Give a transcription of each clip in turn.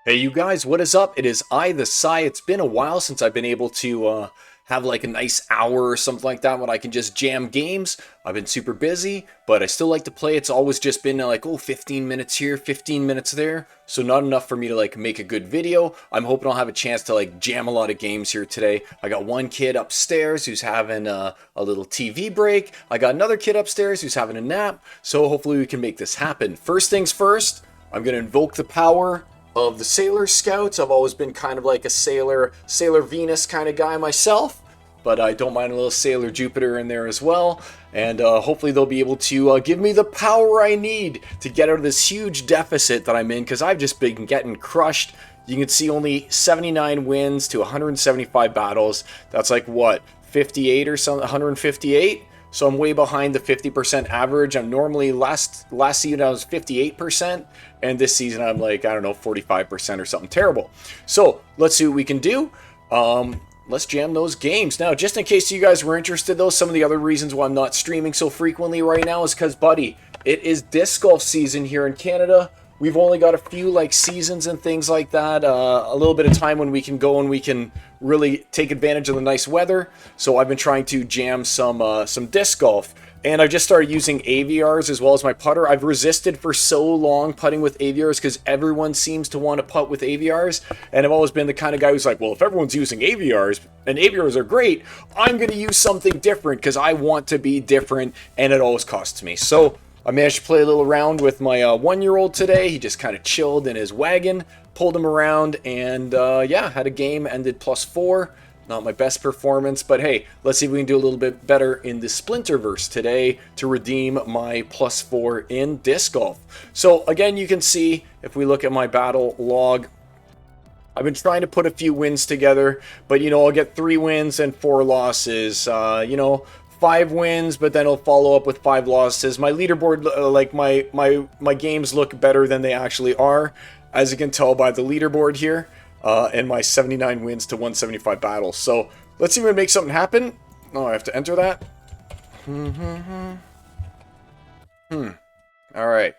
Hey you guys, what is up? It is I, the Psy. It's been a while since I've been able to have like a nice hour or something like that when I can just jam games. I've been super busy, but I still like to play. It's always just been like, oh, 15 minutes here, 15 minutes there. So not enough for me to like make a good video. I'm hoping I'll have a chance to like jam a lot of games here today. I got one kid upstairs who's having a little TV break. I got another kid upstairs who's having a nap. So hopefully we can make this happen. First things first, I'm going to invoke the power of the Sailor Scouts. I've always been kind of like a Sailor Venus kind of guy myself, but I don't mind a little Sailor Jupiter in there as well. And hopefully they'll be able to give me the power I need to get out of this huge deficit that I'm in, because I've just been getting crushed. You can see only 79 wins to 175 battles. That's like what, 58 or something, 158? So I'm way behind the 50% average. I'm normally last season I was 58%, and this season I'm like, I don't know, 45% or something terrible. So let's see what we can do. Let's jam those games. Now, just in case you guys were interested though, some of the other reasons why I'm not streaming so frequently right now is because, buddy, it is disc golf season here in Canada. We've only got a few like seasons and things like that, a little bit of time when we can go and we can really take advantage of the nice weather. So I've been trying to jam some disc golf, and I've just started using AVRs as well as my putter. I've resisted for so long putting with AVRs because everyone seems to want to putt with AVRs, and I've always been the kind of guy who's like, well, if everyone's using AVRs and AVRs are great, I'm going to use something different because I want to be different, and it always costs me. So I managed to play a little around with my one-year-old today. He just kind of chilled in his wagon, pulled him around, and yeah, had a game, ended +4. Not my best performance, but hey, let's see if we can do a little bit better in the Splinterverse today to redeem my +4 in disc golf. So again, you can see, if we look at my battle log, I've been trying to put a few wins together, but you know, I'll get 3 wins and 4 losses, you know, 5 wins, but then I'll follow up with 5 losses. My leaderboard, like my games look better than they actually are, as you can tell by the leaderboard here, and my 79 wins to 175 battles. So let's see if we can make something happen. Oh, I have to enter that. All right,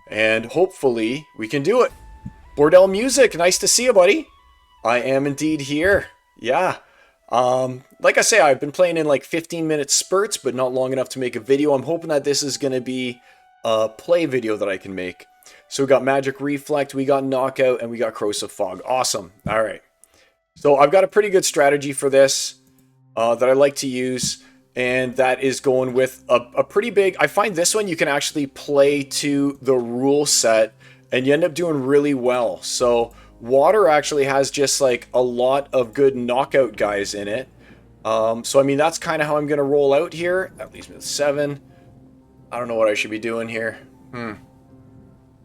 and hopefully we can do it. Bordel Music, nice to see you, buddy. I am indeed here. Yeah. Like I say, I've been playing in like 15-minute spurts, but not long enough to make a video. I'm hoping that this is going to be a play video that I can make. So we got Magic Reflect, we got Knockout, and we got Corrosive Fog. Awesome. All right. So I've got a pretty good strategy for this that I like to use, and that is going with a pretty big... I find this one you can actually play to the rule set, and you end up doing really well. So Water actually has just like a lot of good knockout guys in it. So I mean, that's kind of how I'm going to roll out here. That leaves me with 7. I don't know what I should be doing here.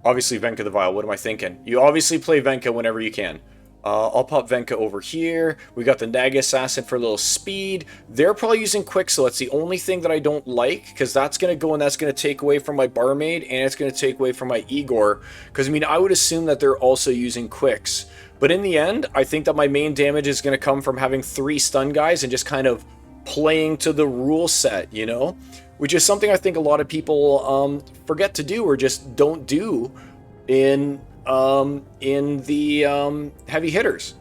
Obviously Venka the Vile. What am I thinking? You obviously play Venka whenever you can. I'll pop Venka over here. We got the Naga Assassin for a little speed. They're probably using Quick, so that's the only thing that I don't like, because that's going to go and that's going to take away from my Barmaid, and it's going to take away from my Igor, because I mean, I would assume that they're also using Quicks. But in the end, I think that my main damage is going to come from having 3 stun guys and just kind of playing to the rule set, you know? Which is something I think a lot of people forget to do, or just don't do in the heavy hitters.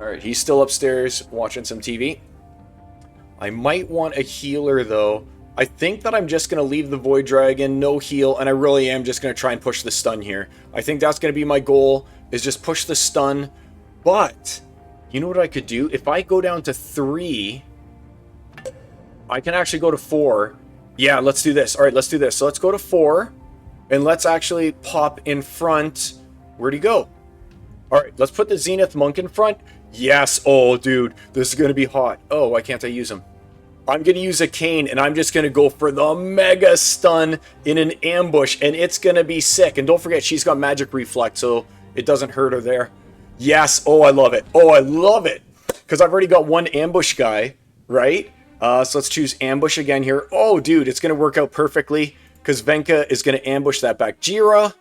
All right, he's still upstairs watching some TV. I might want a healer though. I think that I'm just going to leave the Void Dragon, no heal, and I really am just going to try and push the stun here. I think that's going to be my goal, is just push the stun. But you know what I could do? If I go down to 3, I can actually go to 4. Yeah, let's do this. All right, let's do this. So let's go to 4. And let's actually pop in front. Where'd he go? All right, let's put the Zenith Monk in front. Yes. Oh, dude, this is going to be hot. Oh, why can't I use him? I'm going to use a cane, and I'm just going to go for the mega stun in an ambush, and it's going to be sick. And don't forget, she's got Magic Reflect, so it doesn't hurt her there. Yes. Oh, I love it. Oh, I love it. Because I've already got one ambush guy, right? So let's choose ambush again here. Oh, dude, it's going to work out perfectly, because Venka is going to ambush that back Jira.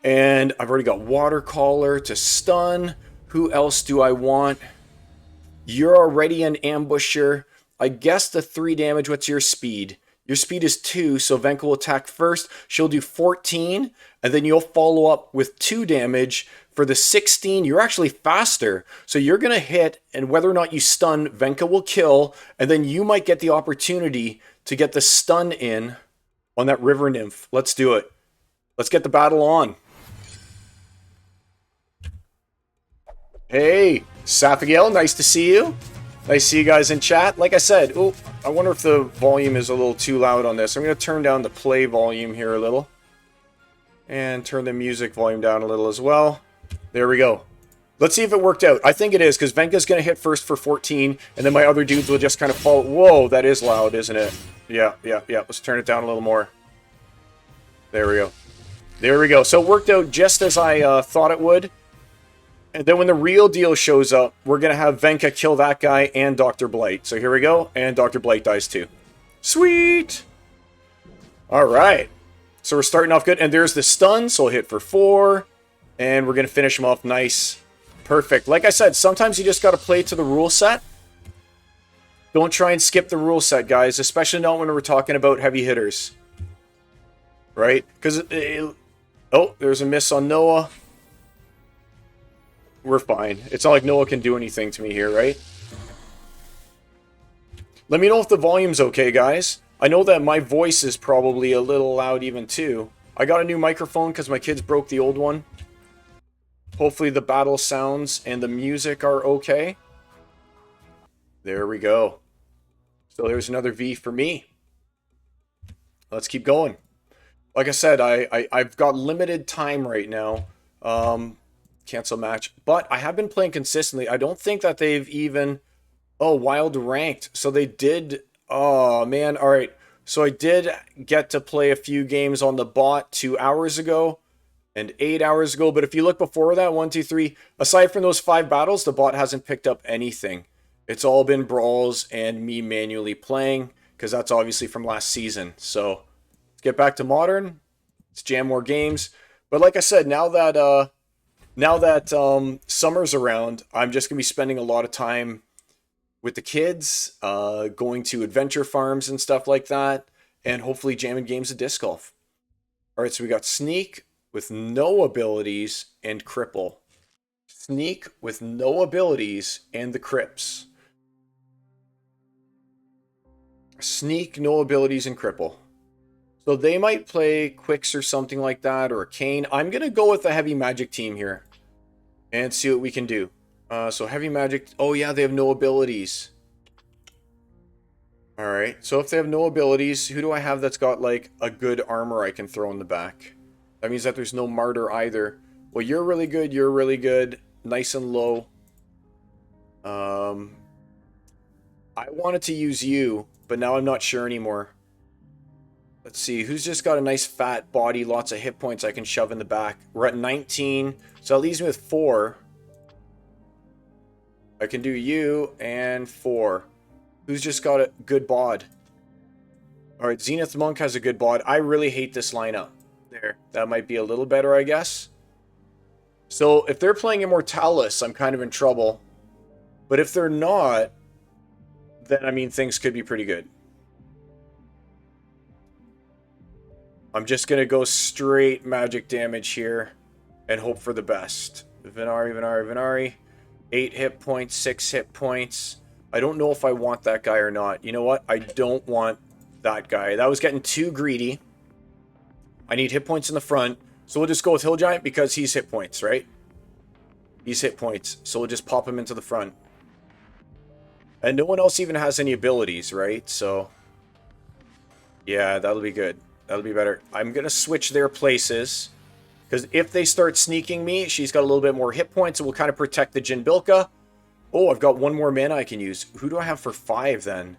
And I've already got Watercaller to stun. Who else do I want? You're already an ambusher. I guess the 3 damage, what's your speed? Your speed is 2, so Venka will attack first. She'll do 14, and then you'll follow up with 2 damage. For the 16, you're actually faster. So you're going to hit, and whether or not you stun, Venka will kill, and then you might get the opportunity to get the stun in on that River Nymph. Let's do it. Let's get the battle on. Hey, Saphigail, nice to see you. Nice to see you guys in chat. Like I said, oh, I wonder if the volume is a little too loud on this. I'm going to turn down the play volume here a little. And turn the music volume down a little as well. There we go. Let's see if it worked out. I think it is, because Venka's going to hit first for 14, and then my other dudes will just kind of follow. Whoa, that is loud, isn't it? Yeah. Let's turn it down a little more. There we go. There we go. So it worked out just as I thought it would. And then when the real deal shows up, we're going to have Venka kill that guy and Dr. Blight. So here we go. And Dr. Blight dies too. Sweet! Alright. So we're starting off good. And there's the stun, so we'll hit for 4. And we're going to finish him off nice. Perfect. Like I said, sometimes you just got to play to the rule set. Don't try and skip the rule set, guys. Especially not when we're talking about heavy hitters. Right? Because... oh, there's a miss on Noah. We're fine. It's not like Noah can do anything to me here, right? Let me know if the volume's okay, guys. I know that my voice is probably a little loud even too. I got a new microphone because my kids broke the old one. Hopefully the battle sounds and the music are okay. There we go. So there's another V for me. Let's keep going. Like I said, I've got limited time right now. Cancel match. But I have been playing consistently. I don't think that they've even... Oh, wild ranked. So they did... Oh, man. All right. So I did get to play a few games on the bot 2 hours ago and 8 hours ago. But if you look before that, 1, 2, 3, aside from those 5 battles, the bot hasn't picked up anything. It's all been brawls and me manually playing because that's obviously from last season. So let's get back to modern. Let's jam more games. But like I said, now that summer's around, I'm just going to be spending a lot of time with the kids, going to adventure farms and stuff like that, and hopefully jamming games of disc golf. All right, so we got Sneak with no abilities and Cripple. Sneak with no abilities and the Crips. Sneak, no abilities, and Cripple. So they might play Quicks or something like that, or a Cane. I'm going to go with the Heavy Magic team here and see what we can do. So Heavy Magic... Oh, yeah, they have no abilities. Alright, so if they have no abilities, who do I have that's got, like, a good armor I can throw in the back? That means that there's no Martyr either. Well, you're really good, you're really good. Nice and low. I wanted to use you, but now I'm not sure anymore. Let's see, who's just got a nice fat body, lots of hit points I can shove in the back. We're at 19, so that leaves me with 4. I can do you and 4. Who's just got a good bod? Alright, Zenith Monk has a good bod. I really hate this lineup. There, that might be a little better, I guess. So, if they're playing Immortalis, I'm kind of in trouble. But if they're not, then, I mean, things could be pretty good. I'm just going to go straight magic damage here and hope for the best. Venari. 8 hit points, 6 hit points. I don't know if I want that guy or not. You know what? I don't want that guy. That was getting too greedy. I need hit points in the front. So we'll just go with Hill Giant because he's hit points, right? He's hit points. So we'll just pop him into the front. And no one else even has any abilities, right? So, yeah, that'll be good. That'll be better. I'm going to switch their places. Because if they start sneaking me, she's got a little bit more hit points, and we'll kind of protect the Jinbilka. Oh, I've got 1 more mana I can use. Who do I have for 5 then?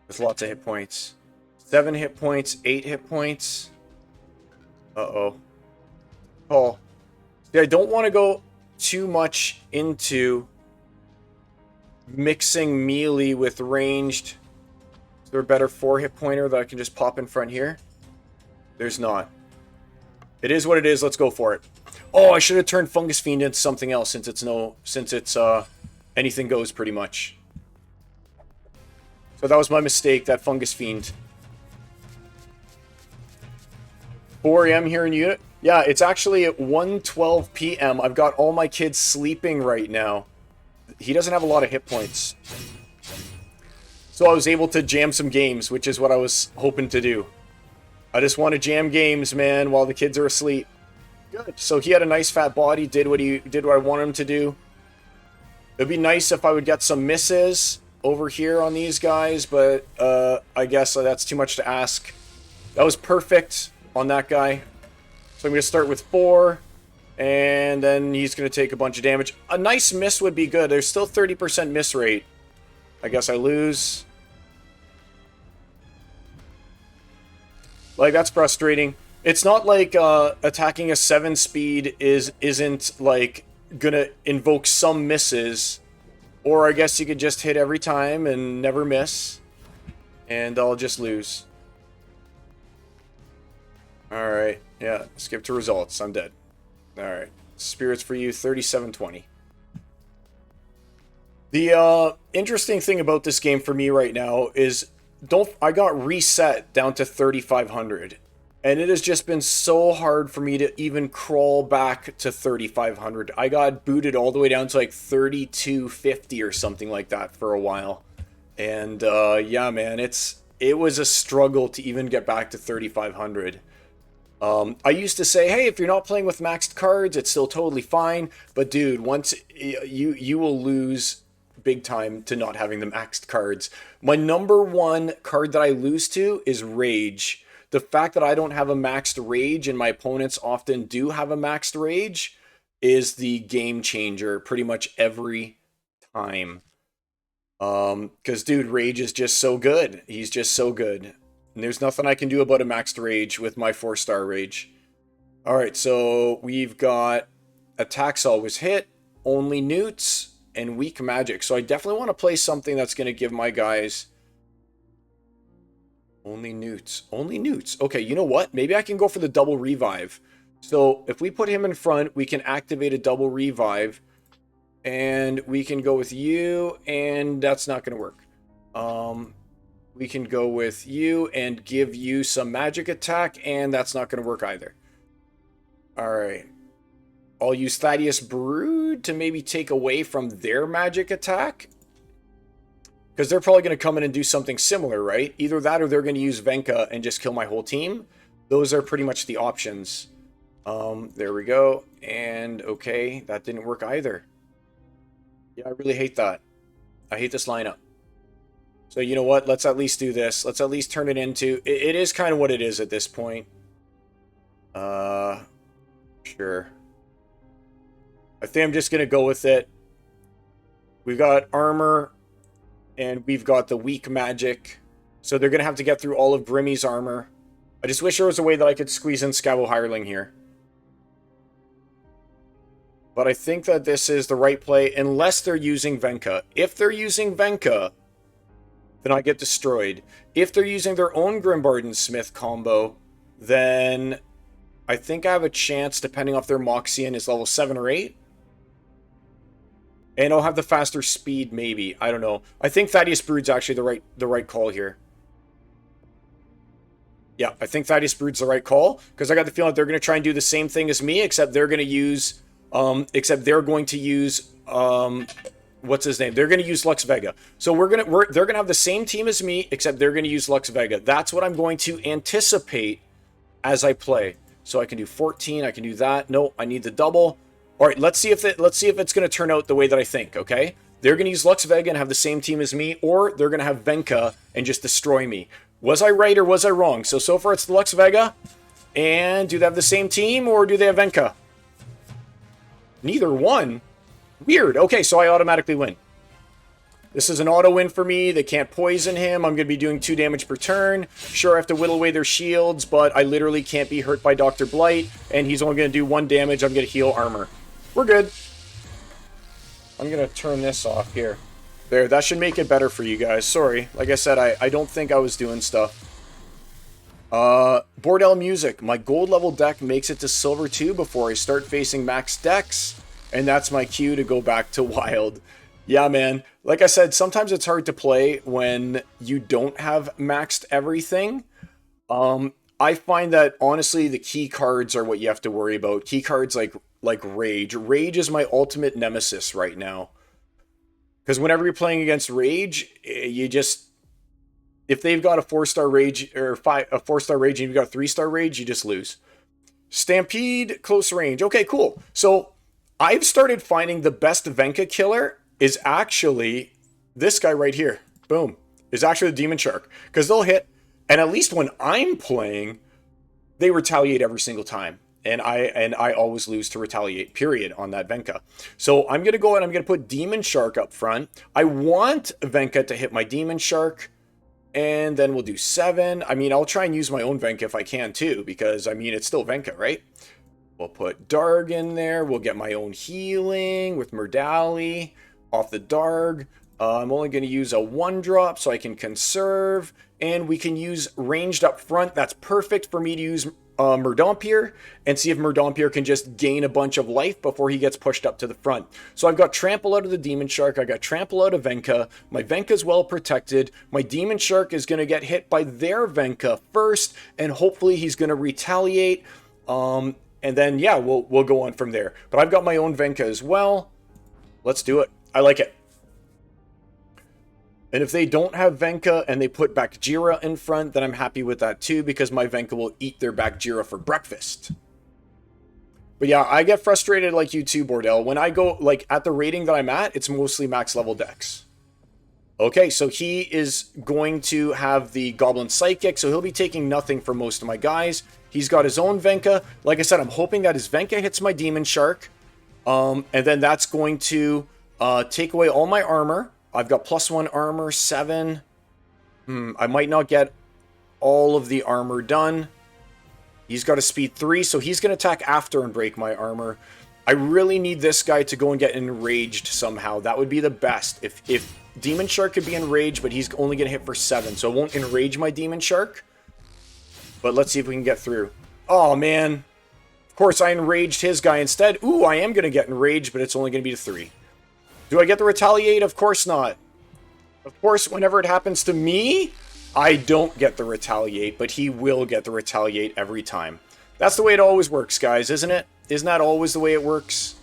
With lots of hit points. 7 hit points, 8 hit points. Uh-oh. Oh. See, I don't want to go too much into mixing melee with ranged. Is there a better 4 hit pointer that I can just pop in front here? There's not. It is what it is. Let's go for it. Oh, I should have turned Fungus Fiend into something else since it's anything goes pretty much. So that was my mistake, that Fungus Fiend. 4 a.m. here in unit. Yeah, it's actually at 1:12 p.m. I've got all my kids sleeping right now. He doesn't have a lot of hit points. So I was able to jam some games, which is what I was hoping to do. I just want to jam games, man, while the kids are asleep. Good. So he had a nice fat body, did what I wanted him to do. It'd be nice if I would get some misses over here on these guys, but I guess that's too much to ask. That was perfect on that guy. So I'm going to start with 4, and then he's going to take a bunch of damage. A nice miss would be good. There's still 30% miss rate. I guess I lose. Like, that's frustrating. It's not like attacking a 7 speed isn't like gonna invoke some misses, or I guess you could just hit every time and never miss, and I'll just lose. Alright, yeah, skip to results. I'm dead. Alright, spirits for you, 3720. The interesting thing about this game for me right now is I got reset down to 3500. And it has just been so hard for me to even crawl back to 3,500. I got booted all the way down to like 3,250 or something like that for a while. And yeah, man, it was a struggle to even get back to 3,500. I used to say, hey, if you're not playing with maxed cards, it's still totally fine. But dude, once you will lose big time to not having the maxed cards. My number one card that I lose to is Rage. The fact that I don't have a maxed Rage and my opponents often do have a maxed Rage is the game changer pretty much every time. Because, dude, Rage is just so good. He's just so good. And there's nothing I can do about a maxed Rage with my 4-star Rage. Alright, so we've got attacks always hit, only newts, and weak magic. So I definitely want to play something that's going to give my guys... Only newts. Only newts. Okay, you know what? Maybe I can go for the double revive. So if we put him in front, we can activate a double revive. And we can go with you, and that's not going to work. We can go with you and give you some magic attack, and that's not going to work either. Alright. I'll use Thaddeus Brood to maybe take away from their magic attack. Because they're probably going to come in and do something similar, right? Either that or they're going to use Venka and just kill my whole team. Those are pretty much the options. There we go. And okay, that didn't work either. Yeah, I really hate that. I hate this lineup. So you know what? Let's at least do this. Let's at least turn it into... It is kind of what it is at this point. Sure. I think I'm just going to go with it. We've got armor... And we've got the weak magic. So they're going to have to get through all of Grimmy's armor. I just wish there was a way that I could squeeze in Scavo Hireling here. But I think that this is the right play, unless they're using Venka. If they're using Venka, then I get destroyed. If they're using their own Grimbard and Smith combo, then I think I have a chance, depending off their Moxian is level 7 or 8. And I'll have the faster speed, maybe. I don't know. I think Thaddeus Brood's actually the right call here. Yeah, I think Thaddeus Brood's the right call. Because I got the feeling that they're going to try and do the same thing as me, except they're going to use... what's his name? They're going to use Lux Vega. So they're going to have the same team as me, except they're going to use Lux Vega. That's what I'm going to anticipate as I play. So I can do 14, I can do that. No, I need the double. All right, let's see if it's going to turn out the way that I think, okay? They're going to use Lux Vega and have the same team as me, or they're going to have Venka and just destroy me. Was I right or was I wrong? So far it's the Lux Vega. And do they have the same team, or do they have Venka? Neither one. Weird. Okay, so I automatically win. This is an auto win for me. They can't poison him. I'm going to be doing 2 damage per turn. Sure, I have to whittle away their shields, but I literally can't be hurt by Dr. Blight, and he's only going to do 1 damage. I'm going to heal armor. We're good. I'm going to turn this off here. There, that should make it better for you guys. Sorry. Like I said, I don't think I was doing stuff. Bordel Music. My gold level deck makes it to silver 2 before I start facing max decks. And that's my cue to go back to wild. Yeah, man. Like I said, sometimes it's hard to play when you don't have maxed everything. I find that honestly the key cards are what you have to worry about. Key cards like Rage. Rage is my ultimate nemesis right now. Because whenever you're playing against Rage, you just, if they've got a 4-star Rage or a 4-star Rage and you've got a 3-star Rage, you just lose. Stampede, close range. Okay, cool. So I've started finding the best Venka killer is actually this guy right here. Boom. Is actually the Demon Shark. Because they'll hit, and at least when I'm playing, they retaliate every single time. And I always lose to retaliate, period, on that Venka. So I'm going to go and I'm going to put Demon Shark up front. I want Venka to hit my Demon Shark. And then we'll do 7. I mean, I'll try and use my own Venka if I can too, because, I mean, it's still Venka, right? We'll put Darg in there. We'll get my own healing with Murdali off the Darg. I'm only going to use a 1-drop so I can conserve. And we can use ranged up front. That's perfect for me to use Murdompier and see if Murdompier can just gain a bunch of life before he gets pushed up to the front. So I've got Trample out of the Demon Shark. I got Trample out of Venka. My Venka's well protected. My Demon Shark is going to get hit by their Venka first, and hopefully he's going to retaliate. And then, yeah, we'll go on from there. But I've got my own Venka as well. Let's do it. I like it. And if they don't have Venka and they put Bakjira in front, then I'm happy with that too, because my Venka will eat their Bakjira for breakfast. But yeah, I get frustrated like you too, Bordell. When I go, like, at the rating that I'm at, it's mostly max level decks. Okay, so he is going to have the Goblin Psychic, so he'll be taking nothing from most of my guys. He's got his own Venka. Like I said, I'm hoping that his Venka hits my Demon Shark. And then that's going to take away all my armor. I've got +1 armor, 7. I might not get all of the armor done. He's got a speed 3, so he's going to attack after and break my armor. I really need this guy to go and get enraged somehow. That would be the best. If Demon Shark could be enraged, but he's only going to hit for 7, so it won't enrage my Demon Shark. But let's see if we can get through. Oh, man. Of course, I enraged his guy instead. Ooh, I am going to get enraged, but it's only going to be to 3. Do I get the retaliate? Of course not. Of course, whenever it happens to me, I don't get the retaliate, but he will get the retaliate every time. That's the way it always works, guys, isn't it? Isn't that always the way it works?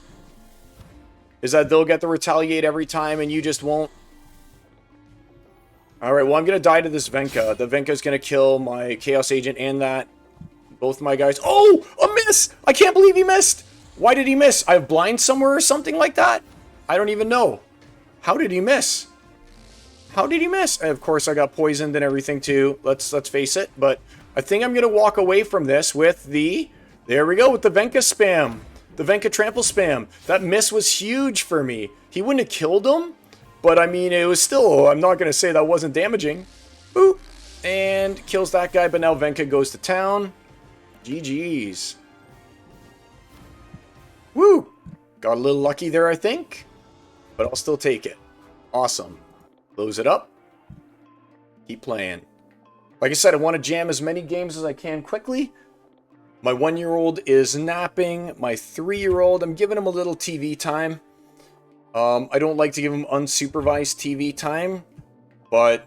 Is that they'll get the retaliate every time and you just won't? Alright, well, I'm going to die to this Venka. The Venka's going to kill my Chaos Agent and that. Both my guys. Oh, a miss! I can't believe he missed! Why did he miss? I have blind somewhere or something like that? I don't even know. How did he miss? How did he miss? And of course, I got poisoned and everything too. Let's face it. But I think I'm going to walk away from this with the... There we go, with the Venka spam. The Venka trample spam. That miss was huge for me. He wouldn't have killed him. But I mean, it was still... I'm not going to say that wasn't damaging. Boop. And kills that guy. But now Venka goes to town. GG's. Woo. Got a little lucky there, I think. But I'll still take it. Awesome. Close it up. Keep playing. Like I said, I want to jam as many games as I can quickly. My 1-year-old is napping. My 3-year-old, I'm giving him a little TV time. I don't like to give him unsupervised TV time. But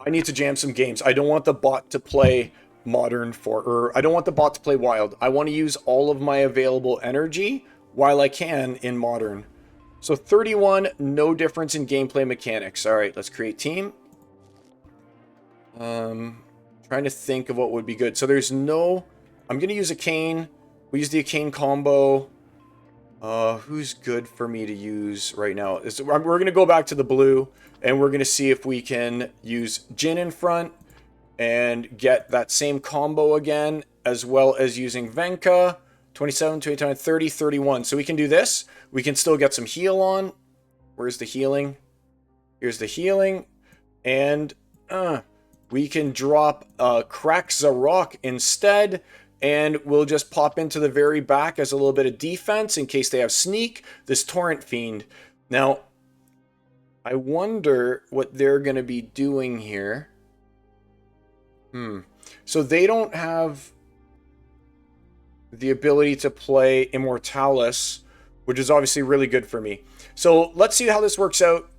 I need to jam some games. I don't want the bot to play Modern or I don't want the bot to play Wild. I want to use all of my available energy while I can in Modern. So 31, no difference in gameplay mechanics. All right, let's create team. Trying to think of what would be good. So there's no... I'm going to use a Kane. We use the Arcane combo. Who's good for me to use right now? We're going to go back to the blue, and we're going to see if we can use Jin in front and get that same combo again, as well as using Venka. 27, 29, 30, 31. So we can do this. We can still get some heal on. Where's the healing? Here's the healing. And we can drop Crack Zarok instead. And we'll just pop into the very back as a little bit of defense in case they have sneak. This Torrent Fiend. Now, I wonder what they're going to be doing here. So they don't have the ability to play Immortalis, which is obviously really good for me. So let's see how this works out.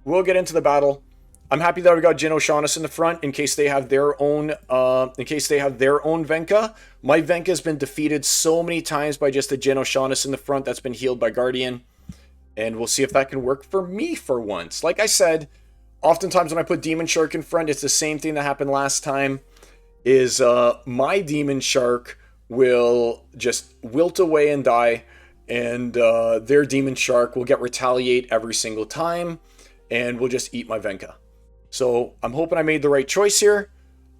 We'll get into the battle. I'm happy that we got Jin O'Shaughnessy in the front in case they have their own Venka. My Venka's been defeated so many times by just a Jin O'Shaughnessy in the front that's been healed by Guardian. And we'll see if that can work for me for once. Like I said, oftentimes when I put Demon Shark in front, it's the same thing that happened last time. Is my Demon Shark will just wilt away and die, and their Demon Shark will get retaliate every single time, and will just eat my Venka. So I'm hoping I made the right choice here.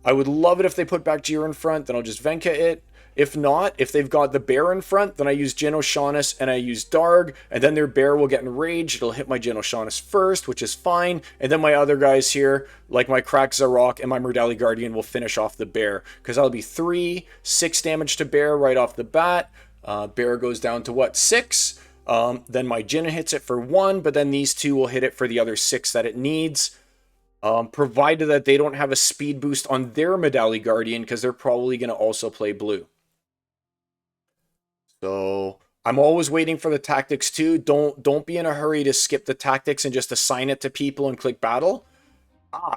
I would love it if they put back Jira in front, then I'll just Venka it. If not, if they've got the bear in front, then I use Jin O'Shaughnessy and I use Darg, and then their bear will get enraged. It'll hit my Jin O'Shaughnessy first, which is fine. And then my other guys here, like my Crack Zarok and my Murdali Guardian, will finish off the bear. Because that'll be 3, 6 damage to bear right off the bat. Bear goes down to what, 6? Then my Jin hits it for 1, but then these 2 will hit it for the other 6 that it needs. Provided that they don't have a speed boost on their Murdali Guardian, because they're probably going to also play blue. So I'm always waiting for the tactics too. Don't be in a hurry to skip the tactics and just assign it to people and click battle.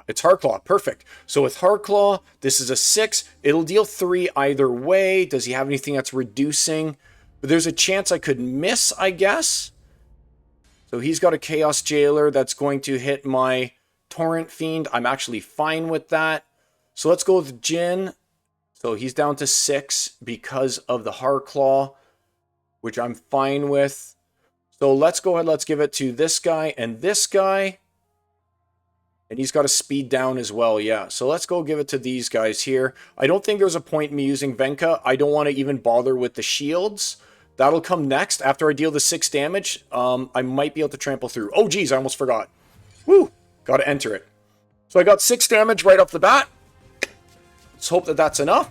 It's Hardclaw. Perfect. So with Hardclaw, this is a 6. It'll deal 3 either way. Does he have anything that's reducing? But there's a chance I could miss, I guess. So he's got a Chaos Jailer that's going to hit my Torrent Fiend. I'm actually fine with that. So let's go with Jin. So he's down to 6 because of the Hardclaw, which I'm fine with. So let's go ahead, let's give it to this guy and this guy. And he's got a speed down as well, yeah. So let's go give it to these guys here. I don't think there's a point in me using Venka. I don't want to even bother with the shields. That'll come next. After I deal the 6 damage, I might be able to trample through. Oh, geez, I almost forgot. Woo! Got to enter it. So I got 6 damage right off the bat. Let's hope that that's enough.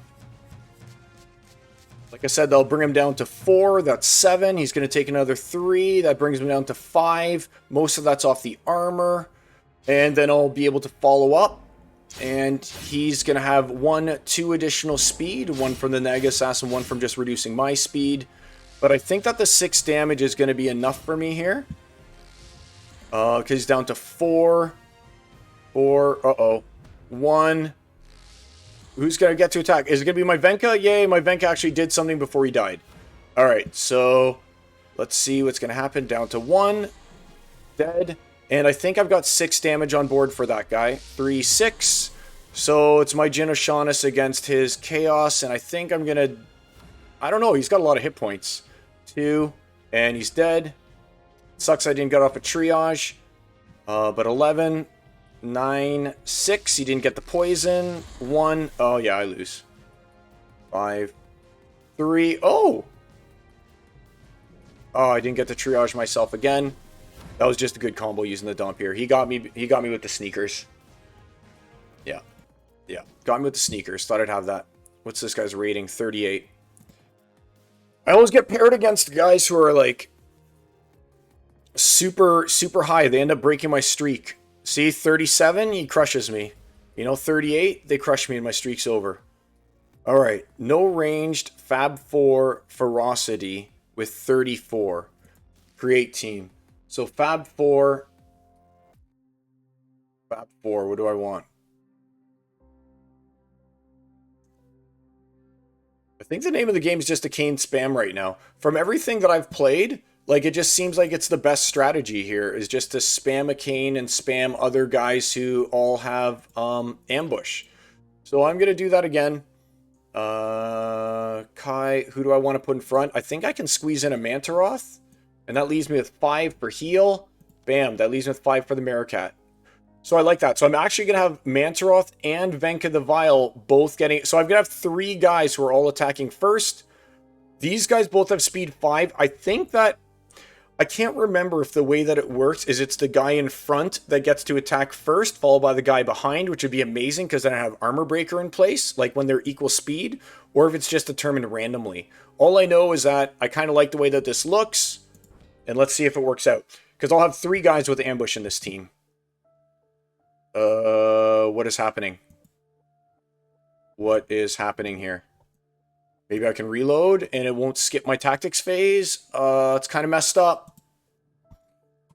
Like I said, they'll bring him down to 4. That's 7. He's going to take another 3. That brings him down to 5. Most of that's off the armor. And then I'll be able to follow up. And he's going to have 1, 2 additional speed. 1 from the Nega Assassin, 1 from just reducing my speed. But I think that the 6 damage is going to be enough for me here. Because he's down to 4. 4. 1. Who's going to get to attack? Is it going to be my Venka? Yay, my Venka actually did something before he died. Alright, so let's see what's going to happen. Down to 1. Dead. And I think I've got 6 damage on board for that guy. 3, 6. So it's my Jin O'Shaughnessy against his Chaos. And I think I'm going to... I don't know. He's got a lot of hit points. 2. And he's dead. Sucks I didn't get off a triage. But 11... 9, 6. He didn't get the poison. 1. Oh, yeah, I lose. 5, 3. Oh! Oh, I didn't get to triage myself again. That was just a good combo using the dump here. He got me with the sneakers. Yeah. Yeah. Got me with the sneakers. Thought I'd have that. What's this guy's rating? 38. I always get paired against guys who are like super high. They end up breaking my streak. See, 37, he crushes me. You know, 38, they crush me and my streak's over. All right, no ranged, Fab 4, Ferocity with 34. Create team. So Fab 4, what do I want? I think the name of the game is just a Kane spam right now. From everything that I've played, like, it just seems like it's the best strategy here, is just to spam a Kane and spam other guys who all have ambush. So I'm going to do that again. Kai, who do I want to put in front? I think I can squeeze in a Mantaroth. And that leaves me with 5 for heal. Bam, that leaves me with 5 for the Meerkat. So I like that. So I'm actually going to have Mantaroth and Venka the Vile both getting... So I'm going to have 3 guys who are all attacking first. These guys both have speed 5. I think that... I can't remember if the way that it works is it's the guy in front that gets to attack first, followed by the guy behind, which would be amazing because then I have Armor Breaker in place, like when they're equal speed, or if it's just determined randomly. All I know is that I kind of like the way that this looks, and let's see if it works out. Because I'll have 3 guys with ambush in this team. What is happening? What is happening here? Maybe I can reload and it won't skip my tactics phase. It's kind of messed up.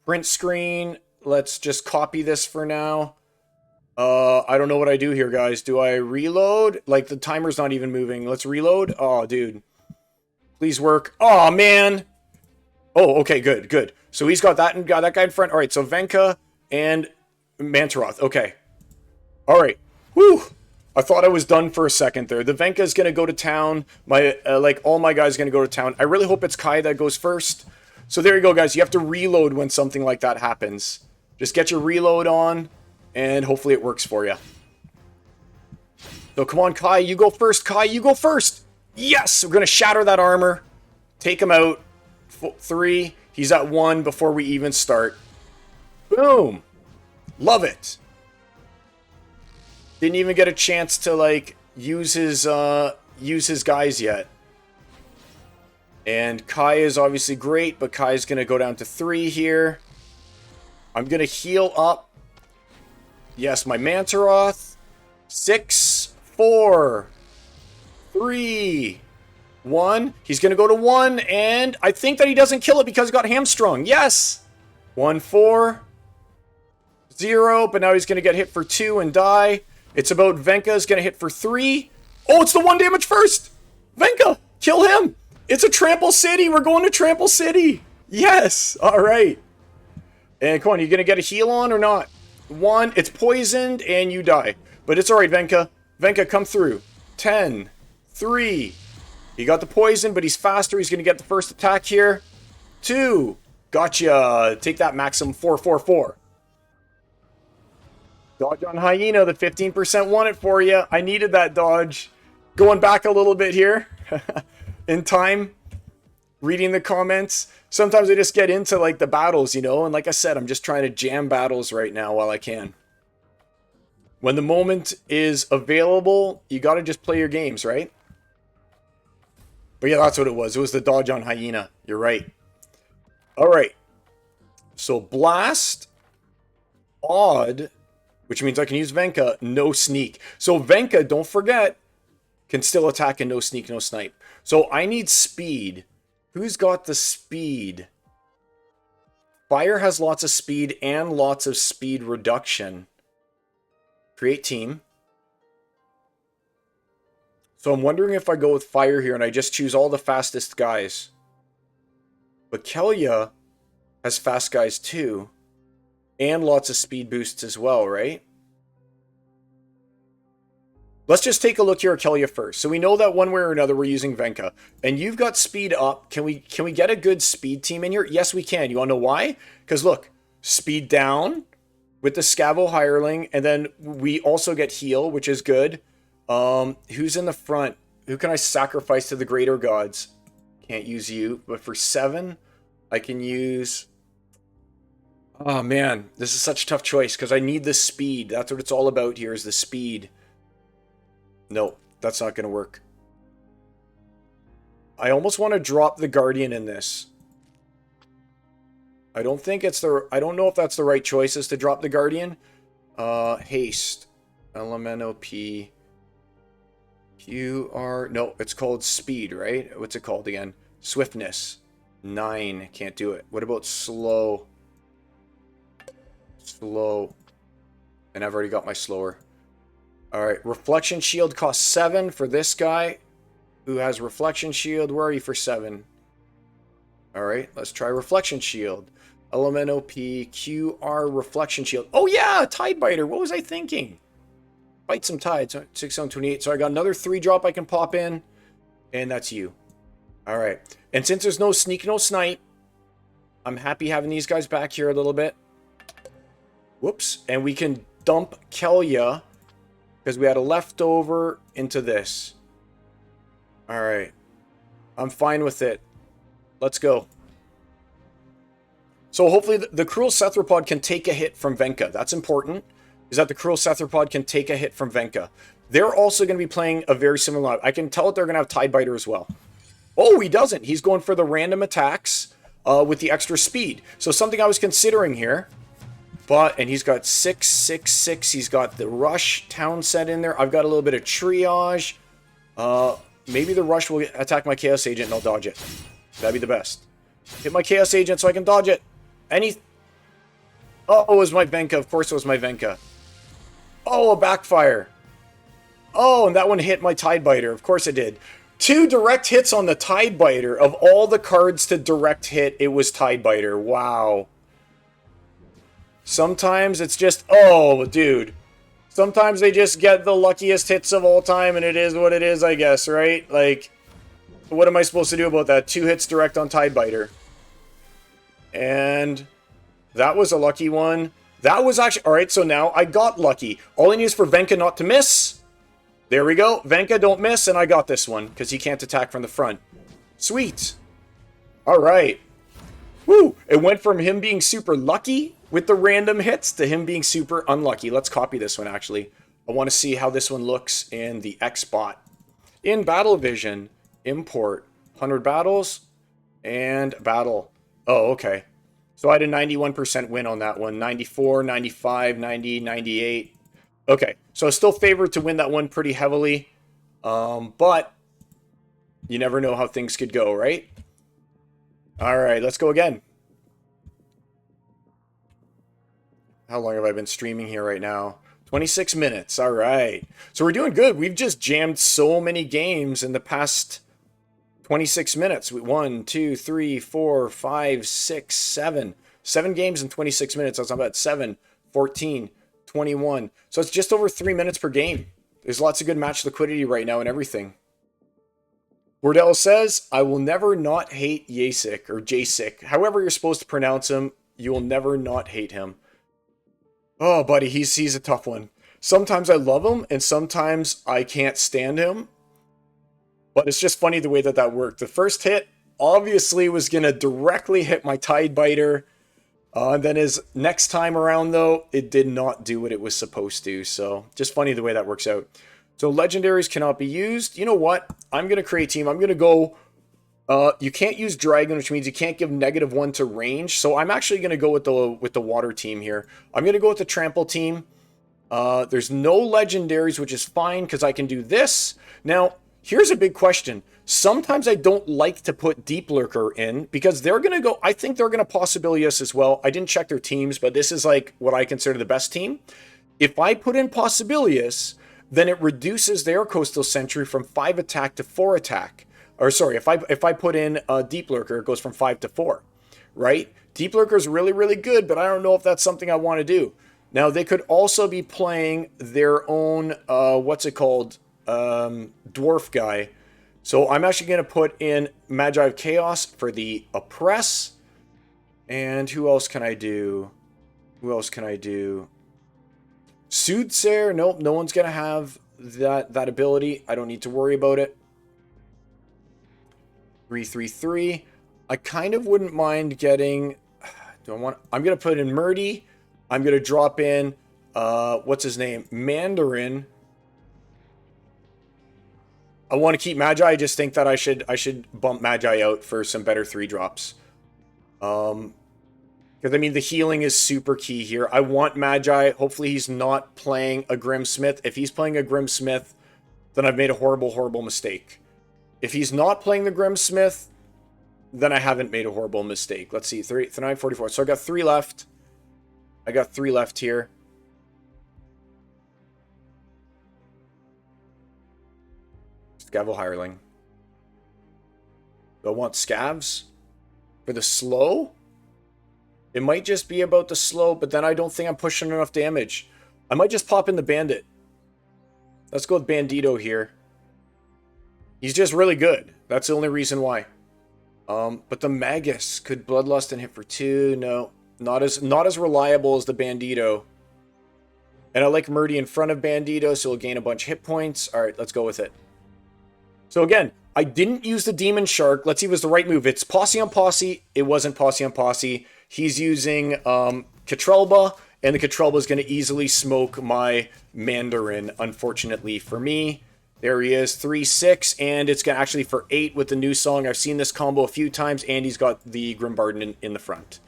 Print screen. Let's just copy this for now. I don't know what I do here, guys. Do I reload? Like, the timer's not even moving. Let's reload. Oh, dude. Please work. Oh, man. Oh, okay, good, good. So he's got that and got that guy in front. All right, so Venka and Mantaroth. Okay. All right. Whew. I thought I was done for a second there. The Venka's going to go to town. My like, all my guys going to go to town. I really hope it's Kai that goes first. So there you go, guys. You have to reload when something like that happens. Just get your reload on, and hopefully it works for you. So come on, Kai. You go first. Kai, you go first. Yes! We're going to shatter that armor. Take him out. 3. He's at 1 before we even start. Boom. Love it. Didn't even get a chance to, like, use his guys yet. And Kai is obviously great, but Kai's going to go down to 3 here. I'm going to heal up. Yes, my Mantaroth. 6, 4, 3, 1. He's going to go to 1, and I think that he doesn't kill it because he got hamstrung. Yes! 1, 4, 0, but now he's going to get hit for 2 and die. It's about Venka's going to hit for 3. Oh, it's the 1 damage first! Venka! Kill him! It's a Trample City! We're going to Trample City! Yes! Alright. And come on, you going to get a heal on or not? 1, it's poisoned, and you die. But it's alright, Venka. Venka, come through. 10, 3. He got the poison, but he's faster. He's going to get the first attack here. 2. Gotcha. Take that, Maxim. 4, 4, 4. Dodge on Hyena, the 15% won it for you. I needed that dodge. Going back a little bit here in time, reading the comments. Sometimes I just get into like the battles, you know, and like I said, I'm just trying to jam battles right now while I can. When the moment is available, you got to just play your games, right? But yeah, that's what it was. It was the dodge on Hyena. You're right. All right. So Blast, Odd, which means I can use Venka, no sneak. So Venka, don't forget, can still attack and no sneak, no snipe. So I need speed. Who's got the speed? Fire has lots of speed and lots of speed reduction. Create team. So I'm wondering if I go with Fire here and I just choose all the fastest guys. But Kellia has fast guys too. And lots of speed boosts as well, right? Let's just take a look here at Kellia first. So we know that one way or another we're using Venka. And you've got speed up. Can we get a good speed team in here? Yes, we can. You want to know why? Because look, speed down with the Scavo Hireling. And then we also get heal, which is good. Who's in the front? Who can I sacrifice to the greater gods? Can't use you. But for 7, I can use... Oh, man. This is such a tough choice because I need the speed. That's what it's all about here is the speed. No, that's not going to work. I almost want to drop the Guardian in this. I don't think it's the... I don't know if that's the right choice is to drop the Guardian. Haste. Elemental P. QR... No, it's called Speed, right? What's it called again? Swiftness. 9. Can't do it. What about Slow? Slow. And I've already got my slower. Alright, Reflection Shield costs 7 for this guy. Who has Reflection Shield? Where are you for 7? Alright, let's try Reflection Shield. Elemental P, QR, Reflection Shield. Oh yeah, Tide Biter. What was I thinking? Bite some tides. 6 on 28. So I got another 3-drop I can pop in. And that's you. Alright. And since there's no sneak, no snipe, I'm happy having these guys back here a little bit. Whoops. And we can dump Kellia because we had a leftover into this. Alright. I'm fine with it. Let's go. So hopefully the Cruel Cethropod can take a hit from Venka. That's important. Is that the Cruel Cethropod can take a hit from Venka. They're also going to be playing a very similar line. I can tell that they're going to have Tidebiter as well. Oh, he doesn't. He's going for the random attacks with the extra speed. So something I was considering here. But, and he's got 6, 6, 6. He's got the Rush town set in there. I've got a little bit of Triage. Maybe the Rush will attack my Chaos Agent and I'll dodge it. That'd be the best. Hit my Chaos Agent so I can dodge it. Oh, it was my Venka. Of course it was my Venka. Oh, a backfire. Oh, and that one hit my Tide Biter. Of course it did. 2 direct hits on the Tide Biter. Of all the cards to direct hit, it was Tide Biter. Wow. Sometimes it's just... Oh, dude. Sometimes they just get the luckiest hits of all time, and it is what it is, I guess, right? Like, what am I supposed to do about that? 2 hits direct on Tide Biter. And that was a lucky one. That was actually... Alright, so now I got lucky. All I need is for Venka not to miss. There we go. Venka, don't miss, and I got this one, because he can't attack from the front. Sweet. Alright. Woo! It went from him being super lucky with the random hits to him being super unlucky. Let's copy this one, actually. I want to see how this one looks in the Xbot. In Battle Vision, import 100 battles and battle. Oh, okay. So I had a 91% win on that one. 94, 95, 90, 98. Okay, so I still favored to win that one pretty heavily. But you never know how things could go, right? All right, let's go again. How long have I been streaming here right now? 26 minutes. All right. So we're doing good. We've just jammed so many games in the past 26 minutes. 1, 2, 3, 4, 5, 6, 7. 7 games in 26 minutes. That's about 7, 14, 21. So it's just over 3 minutes per game. There's lots of good match liquidity right now and everything. Wardell says, I will never not hate Yasik, or Jasik. However you're supposed to pronounce him, you will never not hate him. Oh, buddy, he's a tough one. Sometimes I love him, and sometimes I can't stand him. But it's just funny the way that worked. The first hit, obviously, was going to directly hit my Tide Biter. And then his next time around, though, it did not do what it was supposed to. So, just funny the way that works out. So, legendaries cannot be used. You know what? I'm going to create a team. I'm going to go... you can't use Dragon, which means you can't give -1 to range. So I'm actually going to go with the water team here. I'm going to go with the trample team. There's no legendaries, which is fine because I can do this. Now, here's a big question. Sometimes I don't like to put Deep Lurker in because they're going to go... I think they're going to Possibilious as well. I didn't check their teams, but this is like what I consider the best team. If I put in Possibilious, then it reduces their Coastal Sentry from 5 attack to 4 attack. Or sorry, if I put in a Deep Lurker, it goes from 5 to 4, right? Deep Lurker is really, really good, but I don't know if that's something I want to do. Now, they could also be playing their own, what's it called, Dwarf guy. So I'm actually going to put in Magi of Chaos for the Oppress. And who else can I do? Who else can I do? Soothsayer, nope, no one's going to have that ability. I don't need to worry about it. 3/3/3. I kind of wouldn't mind getting... I'm going to put in Murdy. I'm going to drop in... what's his name? Mandarin. I want to keep Magi. I just think that I should bump Magi out for some better 3-drops. Because, I mean, the healing is super key here. I want Magi. Hopefully he's not playing a Grimsmith. If he's playing a Grimsmith, then I've made a horrible, horrible mistake. If he's not playing the Grimsmith, then I haven't made a horrible mistake. Let's see, 39, 44. So I got 3 left. I got 3 left here. Scavel Hireling. Do I want Scavs? For the slow? It might just be about the slow, but then I don't think I'm pushing enough damage. I might just pop in the Bandit. Let's go with Bandito here. He's just really good. That's the only reason why. But the Magus could Bloodlust and hit for 2. No, not as reliable as the Bandito. And I like Murdy in front of Bandito, so he'll gain a bunch of hit points. All right, let's go with it. So again, I didn't use the Demon Shark. Let's see if it was the right move. It's Posse on Posse. It wasn't Posse on Posse. He's using Catrelba, and the Catrelba is going to easily smoke my Mandarin, unfortunately for me. There he is, 3/6, and it's going to actually for 8 with the new song. I've seen this combo a few times, and he's got the Grimbarden in the front.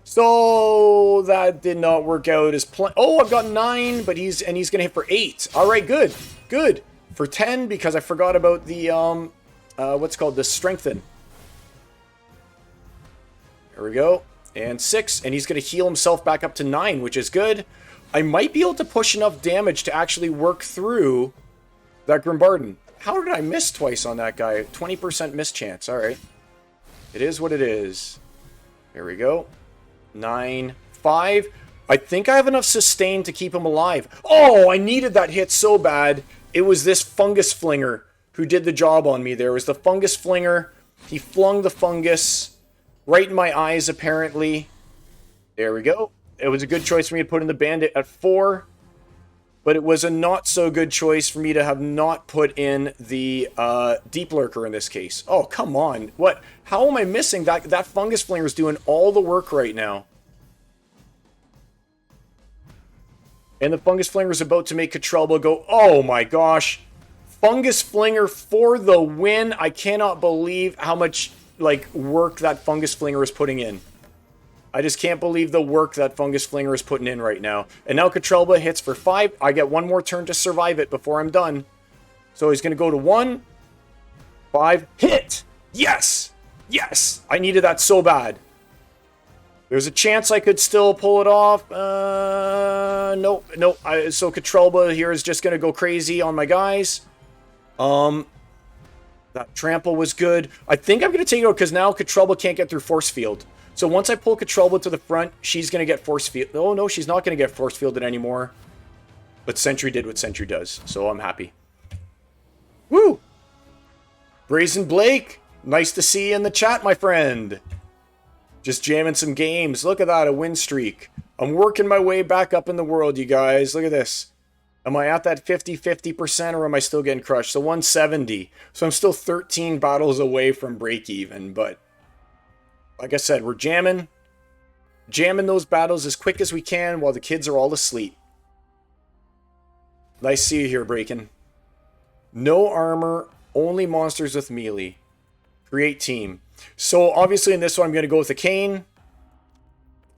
So that did not work out as planned. Oh, I've got 9, but he's going to hit for 8. All right, good, good. For 10, because I forgot about the what's called the Strengthen. There we go, and 6, and he's going to heal himself back up to 9, which is good. I might be able to push enough damage to actually work through that Grimbarden. How did I miss twice on that guy? 20% miss chance. All right. It is what it is. Here we go. 9, 5. I think I have enough sustain to keep him alive. Oh, I needed that hit so bad. It was this fungus flinger who did the job on me there. It was the fungus flinger. He flung the fungus right in my eyes, apparently. There we go. It was a good choice for me to put in the bandit at 4. But it was a not so good choice for me to have not put in the deep lurker in this case. Oh, come on. What? How am I missing that? That fungus flinger is doing all the work right now. And the fungus flinger is about to make Katrelba go, oh my gosh. Fungus flinger for the win. I cannot believe how much like work that fungus flinger is putting in. I just can't believe the work that fungus flinger is putting in right now. And now Katrelba hits for 5. I get one more turn to survive it before I'm done. So he's going to go to 1, 5, hit! Yes! Yes! I needed that so bad. There's a chance I could still pull it off. Nope. So Katrelba here is just going to go crazy on my guys. That trample was good. I think I'm going to take it out because now Katrelba can't get through force field. So once I pull Katrelba to the front, she's going to get force field. Oh, no, she's not going to get force fielded anymore. But Sentry did what Sentry does, so I'm happy. Woo! Brazen Blake, nice to see you in the chat, my friend. Just jamming some games. Look at that, a win streak. I'm working my way back up in the world, you guys. Look at this. Am I at that 50% or am I still getting crushed? So 170. So I'm still 13 battles away from break even, but like I said, we're jamming those battles as quick as we can while the kids are all asleep. Nice to see you here, Breakin'. No armor, only monsters with melee. Create team. So obviously in this one, I'm going to go with the cane.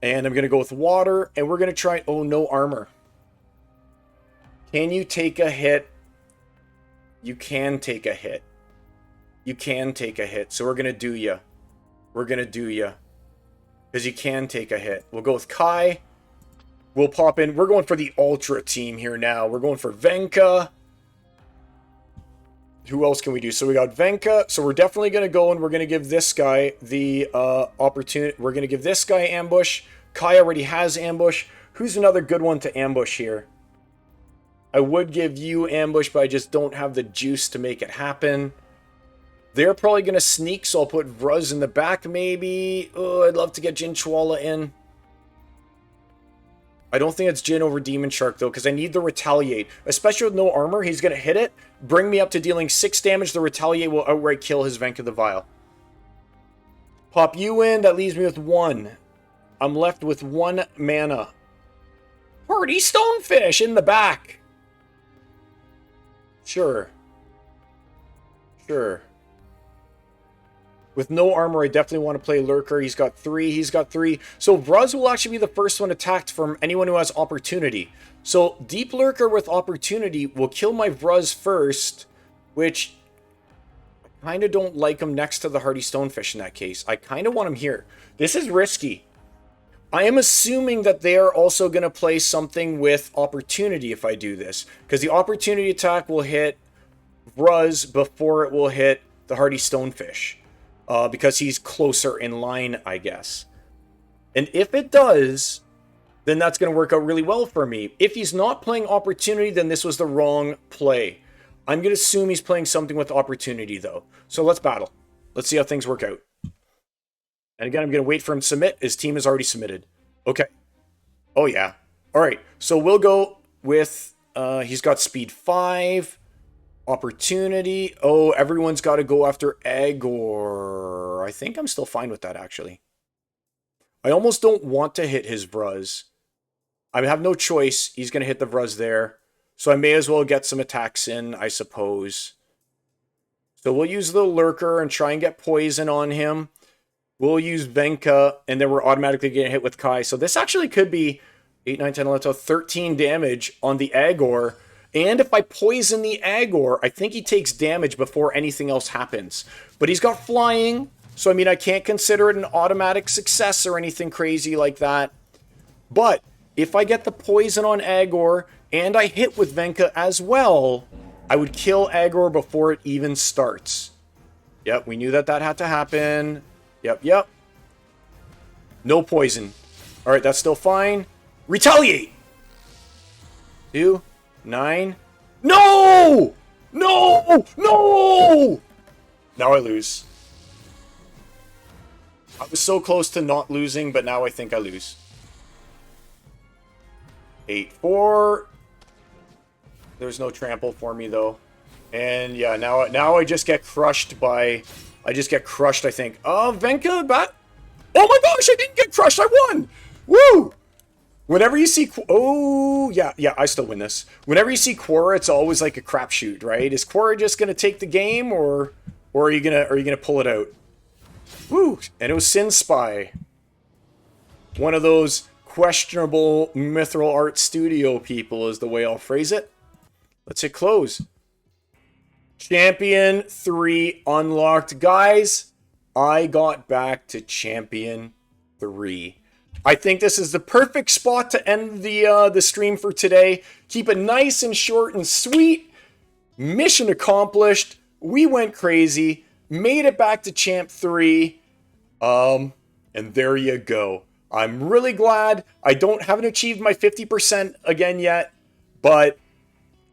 And I'm going to go with water. And we're going to try... Oh, no armor. Can you take a hit? You can take a hit. You can take a hit. So we're going to do ya. We're going to do ya. Because you can take a hit. We'll go with Kai. We'll pop in. We're going for the Ultra team here now. We're going for Venka. Who else can we do? So we got Venka. So we're definitely going to go and we're going to give this guy the opportunity. We're going to give this guy ambush. Kai already has ambush. Who's another good one to ambush here? I would give you ambush, but I just don't have the juice to make it happen. They're probably going to sneak, so I'll put Vruz in the back, maybe. Oh, I'd love to get Jin Chwala in. I don't think it's Jin over Demon Shark, though, because I need the Retaliate. Especially with no armor, he's going to hit it, bring me up to dealing 6 damage. The Retaliate will outright kill his Venka the Vile. Pop you in, that leaves me with 1. I'm left with 1 mana. Hardy Stonefish in the back. Sure. Sure. With no armor, I definitely want to play Lurker. He's got 3. He's got 3. So Vruz will actually be the first one attacked from anyone who has opportunity. So Deep Lurker with opportunity will kill my Vruz first, which I kind of don't like him next to the Hardy Stonefish in that case. I kind of want him here. This is risky. I am assuming that they are also going to play something with opportunity if I do this. Because the opportunity attack will hit Vruz before it will hit the Hardy Stonefish. Because he's closer in line, I guess. And if it does, then that's going to work out really well for me. If he's not playing opportunity, then this was the wrong play. I'm going to assume he's playing something with opportunity, though. So let's battle. Let's see how things work out. And again, I'm going to wait for him to submit. His team is already submitted. Okay. Oh, yeah. All right. So we'll go with... he's got speed 5. Opportunity. Oh, everyone's got to go after Agor. I think I'm still fine with that, actually. I almost don't want to hit his Vruz. I have no choice. He's going to hit the Vruz there. So I may as well get some attacks in, I suppose. So we'll use the Lurker and try and get poison on him. We'll use Venka, and then we're automatically getting hit with Kai. So this actually could be 8, 9, 10, 11, 12, 13 damage on the Agor. And if I poison the Agor, I think he takes damage before anything else happens. But he's got flying, so I mean, I can't consider it an automatic success or anything crazy like that. But if I get the poison on Agor and I hit with Venka as well, I would kill Agor before it even starts. Yep, we knew that that had to happen. Yep. No poison. All right, that's still fine. Retaliate! 2, 9. No! No! No! Now I lose. I was so close to not losing, but now I think I lose. 8-4. There's no trample for me, though. And yeah, now I just get crushed by... I just get crushed, I think. Oh, Venka, bat... Oh my gosh, I didn't get crushed! I won! Woo! Whenever you see... Oh, yeah, I still win this. Whenever you see Quora, it's always like a crapshoot, right? Is Quora just going to take the game, or are you gonna pull it out? Woo! And it was Sin Spy. One of those questionable Mithril Art Studio people is the way I'll phrase it. Let's hit close. Champion 3 unlocked. Guys, I got back to Champion 3. I think this is the perfect spot to end the stream for today. Keep it nice and short and sweet. Mission accomplished. We went crazy. Made it back to Champ 3. And there you go. I'm really glad. I haven't achieved my 50% again yet, but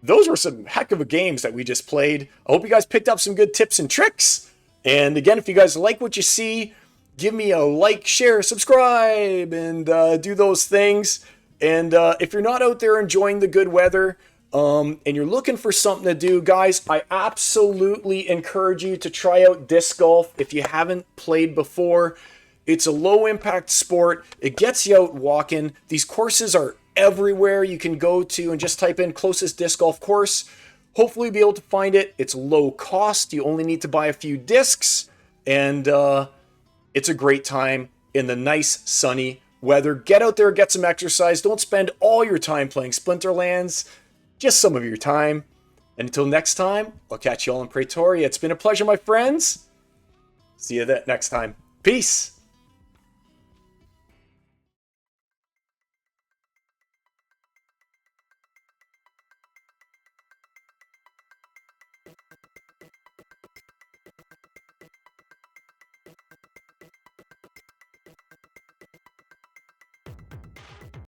those were some heck of a games that we just played. I hope you guys picked up some good tips and tricks. And again, if you guys like what you see, give me a like, share, subscribe, and do those things. And if you're not out there enjoying the good weather, and you're looking for something to do, guys, I absolutely encourage you to try out disc golf if you haven't played before. It's a low impact sport. It gets you out walking. These courses are everywhere you can go to and just type in closest disc golf course. Hopefully be able to find it. It's low cost. You only need to buy a few discs, and it's a great time in the nice sunny weather. Get out there, get some exercise. Don't spend all your time playing Splinterlands, just some of your time. And until next time, I'll catch you all in Praetoria. It's been a pleasure, my friends. See you next time. Peace.